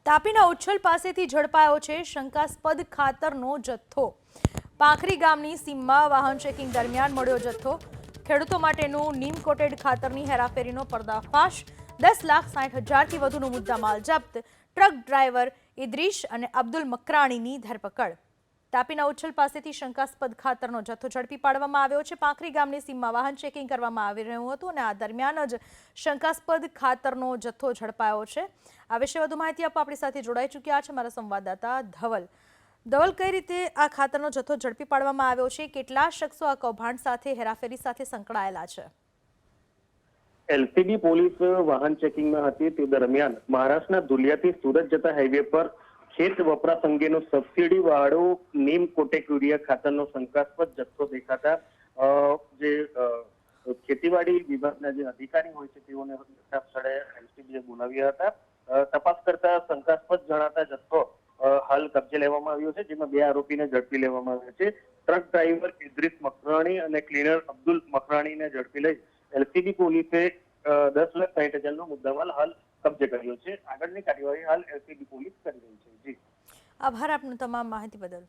તાપીના ઉચ્છલ પાસેથી ઝડપાયો છે શંકાસ્પદ ખાતરનો જથ્થો। પાંખરી ગામની સીમમાં વાહન ચેકિંગ દરમિયાન મળ્યો જથ્થો। ખેડૂતો માટેનું નીમ કોટેડ ખાતરની હેરાફેરીનો પર્દાફાશ। 10,60,000થી વધુનો મુદ્દામાલ જપ્ત। ટ્રક ડ્રાઈવર ઇદ્રીશ અને અબ્દુલ મકરાણીની ધરપકડ। તાપીના ઉચ્છલ પાસેથી શંકાસ્પદ ખાતરનો જથ્થો ઝડપી પાડવામાં આવ્યો છે। પાંખરી ગામની સીમમાં વાહન ચેકિંગ કરવામાં આવી રહ્યું હતું અને આ દરમિયાન જ શંકાસ્પદ ખાતરનો જથ્થો ઝડપાયો છે। આ વિશે વધુ માહિતી આપવા આપણી સાથે જોડાઈ ચૂક્યા છે મારા સંવાદદાતા ધવલ। ધવલ, કઈ રીતે આ ખાતરનો જથ્થો ઝડપી પાડવામાં આવ્યો છે? કેટલા શખ્સો આ કૌભાંડ સાથે હેરાફેરી સાથે સંકળાયેલા છે? એલસીબી પોલીસ વાહન ચેકિંગમાં હતી તે દરમિયાન મહારાષ્ટ્રના ધુલિયાથી સુરત જતા હાઈવે પર ખેત વપરાશ અંગેનો સબસિડી વાળો નીમ કોટેક યુરિયા ખાતરનો શંકાસ્પદ જથ્થો દેખાતા જે ખેતીવાડી વિભાગના જે અધિકારી હોય છે તેઓને ઘટના સ્થળે એલસીબીએ બોલાવ્યા હતા। તપાસ કરતા શંકાસ્પદ જણાતા જથ્થો હાલ કબજે લેવામાં આવ્યો છે, જેમાં 2 આરોપીને ઝડપી લેવામાં આવ્યા છે। ટ્રક ડ્રાઈવર ઇદ્રીશ મકરાણી અને ક્લીનર અબ્દુલ મકરાણીને ઝડપી લઈ એલસીબી પોલીસે 10,60,000નો મુદ્દામાલ હાલ કબજે કર્યો છે। આગળની કાર્યવાહી હાલ એલસીબી પોલીસ કરી રહી છે। જી, આભાર આપનો તમામ માહિતી બદલ।